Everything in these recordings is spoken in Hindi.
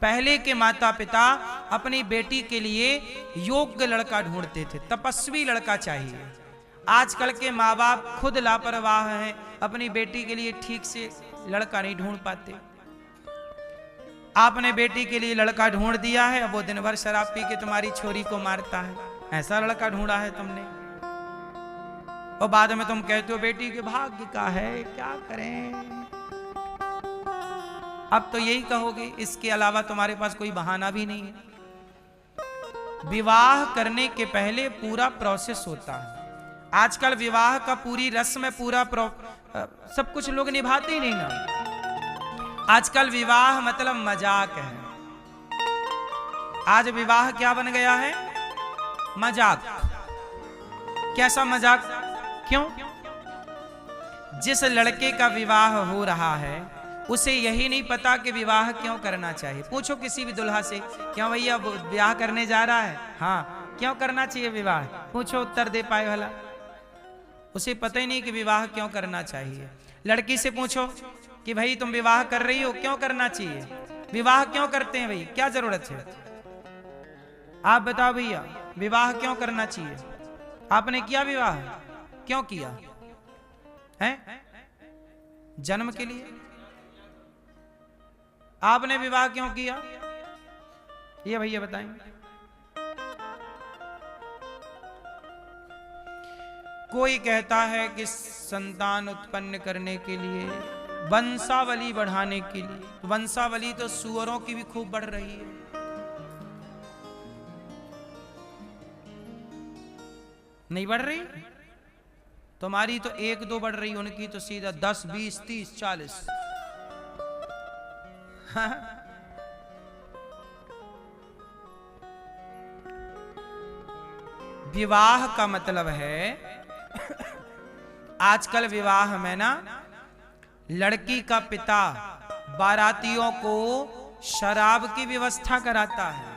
पहले के माता पिता अपनी बेटी के लिए योग्य लड़का ढूंढते थे, तपस्वी लड़का चाहिए। आजकल के माँ बाप खुद लापरवाह हैं, अपनी बेटी के लिए ठीक से लड़का नहीं ढूंढ पाते। आपने बेटी के लिए लड़का ढूंढ दिया है, अब वो दिन भर शराब पी के तुम्हारी छोरी को मारता है, ऐसा लड़का ढूंढा है तुमने। और बाद में तुम कहते हो बेटी के भाग्य का है, क्या करें। अब तो यही कहोगे, इसके अलावा तुम्हारे पास कोई बहाना भी नहीं है। विवाह करने के पहले पूरा प्रोसेस होता है। आजकल विवाह का पूरी रस्म, पूरा सब कुछ लोग निभाते ही नहीं ना। आजकल विवाह मतलब मजाक है। आज विवाह क्या बन गया है? मजाक। कैसा मजाक? क्यों? जिस लड़के का विवाह हो रहा है उसे यही नहीं पता कि विवाह क्यों करना चाहिए। पूछो किसी भी दुल्हा से, क्यों भैया विवाह करने जा रहा है? हाँ, क्यों करना चाहिए विवाह? पूछो, उत्तर दे पाए भला? उसे पता ही नहीं कि विवाह क्यों करना चाहिए। लड़की से पूछो कि भाई तुम विवाह कर रही हो, क्यों करना चाहिए? विवाह क्यों करते हैं भाई, क्या जरूरत है? आप बताओ भैया, विवाह क्यों करना चाहिए? आपने किया विवाह? क्यों किया है? जन्म के लिए। आपने विवाह क्यों किया? ये भैया बताएंगे। कोई कहता है कि संतान उत्पन्न करने के लिए, वंशावली बढ़ाने के लिए। वंशावली तो सुअरों की भी खूब बढ़ रही है। नहीं बढ़ रही? तुम्हारी तो 1-2 बढ़ रही, उनकी तो सीधा 10, 20, 30, 40। विवाह का मतलब है, आजकल विवाह में ना लड़की का पिता बारातियों को शराब की व्यवस्था कराता है।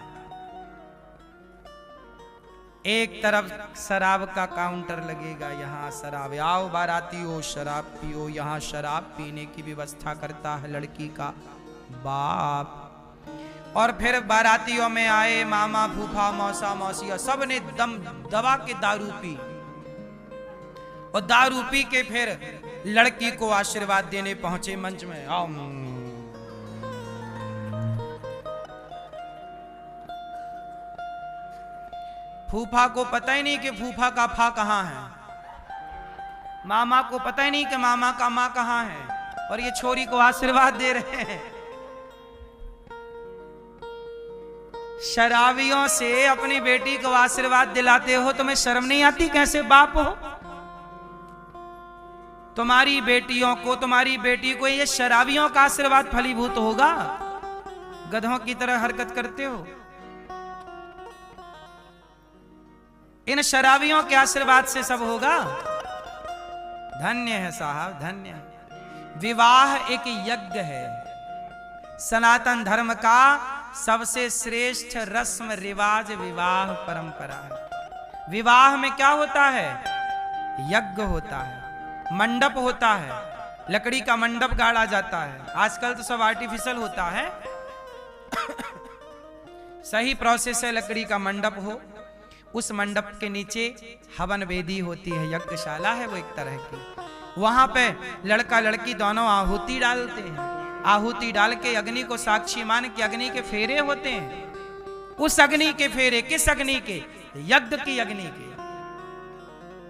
एक तरफ शराब का काउंटर लगेगा, यहां शराब, आओ बारातियों शराब पियो, यहां शराब पीने की व्यवस्था करता है लड़की का बाप। और फिर बारातियों में आए मामा, फूफा, मौसा, मौसिया, सब ने दम दबा के दारू पी, और दारू पी के फिर लड़की को आशीर्वाद देने पहुंचे मंच में। आओ। फूफा को पता ही नहीं कि फूफा का फा कहां है, मामा को पता ही नहीं कि मामा का मां कहां है, और ये छोरी को आशीर्वाद दे रहे हैं। शराबियों से अपनी बेटी को आशीर्वाद दिलाते हो, तुम्हें शर्म नहीं आती? कैसे बाप हो? तुम्हारी बेटियों को, तुम्हारी बेटी को ये शराबियों का आशीर्वाद फलीभूत होगा? गधों की तरह हरकत करते हो। इन शराबियों के आशीर्वाद से सब होगा? धन्य है साहब, धन्य है। विवाह एक यज्ञ है। सनातन धर्म का सबसे श्रेष्ठ रस्म रिवाज विवाह परंपरा है। विवाह में क्या होता है? यज्ञ होता है, मंडप होता है, लकड़ी का मंडप गाड़ा जाता है। आजकल तो सब आर्टिफिशियल होता है। सही प्रोसेस है, लकड़ी का मंडप हो, उस मंडप के नीचे हवन वेदी होती है, यज्ञशाला है वो एक तरह की। वहां पे लड़का लड़की दोनों आहुति डालते हैं। आहुति डाल के अग्नि को साक्षी मान के अग्नि के फेरे होते हैं। उस अग्नि के फेरे, किस अग्नि के? यज्ञ की अग्नि के।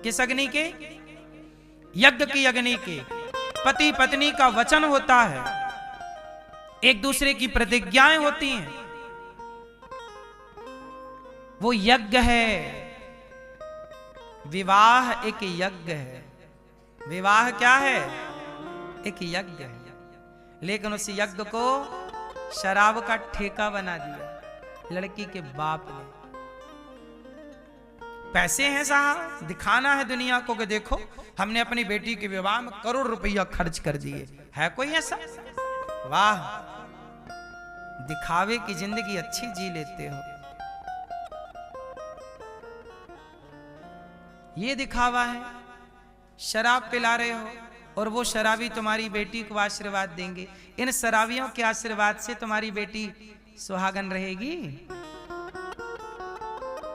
किस अग्नि के? यज्ञ की अग्नि के। पति पत्नी का वचन होता है, एक दूसरे की प्रतिज्ञाएं होती हैं, वो यज्ञ है। विवाह एक यज्ञ है। विवाह क्या है? एक यज्ञ है। लेकिन उस यज्ञ को शराब का ठेका बना दिया लड़की के बाप ने। पैसे हैं साहब, दिखाना है दुनिया को कि देखो हमने अपनी बेटी के विवाह में करोड़ रुपया खर्च कर दिए। है कोई ऐसा? वाह, दिखावे की जिंदगी अच्छी जी लेते हो। ये दिखावा है। शराब पिला रहे हो और वो शराबी तुम्हारी बेटी को आशीर्वाद देंगे। इन शराबियों के आशीर्वाद से तुम्हारी बेटी सुहागन रहेगी।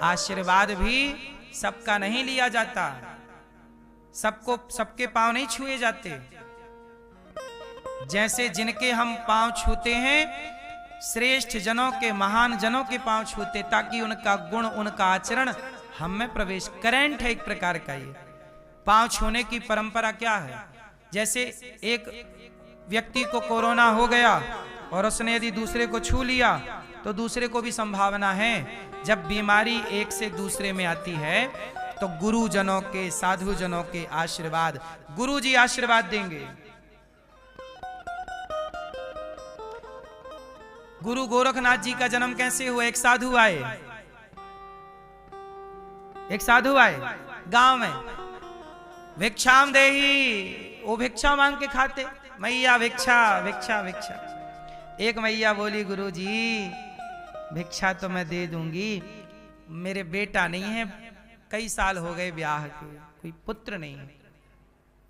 आशीर्वाद भी सबका नहीं लिया जाता, सबके पांव नहीं छुए जाते। जैसे जिनके हम पांव छूते हैं, श्रेष्ठ जनों के, महान जनों के पांव छूते, ताकि उनका गुण, उनका आचरण हम में प्रवेश। करंट है एक प्रकार का ये। पांव छूने की परंपरा क्या है? जैसे एक व्यक्ति को कोरोना हो गया और उसने यदि दूसरे को छू लिया तो दूसरे को भी संभावना है। जब बीमारी एक से दूसरे में आती है तो गुरुजनों के, साधुजनों के आशीर्वाद, गुरु जी आशीर्वाद देंगे। गुरु गोरखनाथ जी का जन्म कैसे हुआ? एक साधु आए, एक साधु आए गांव में, भिक्षाम देही, वो भिक्षा मांग के खाते, मैया भिक्षा भिक्षा भिक्षा। एक मैया बोली, गुरु जी भिक्षा तो मैं दे दूंगी, मेरे बेटा नहीं है, कई साल हो गए ब्याह के, कोई पुत्र नहीं है।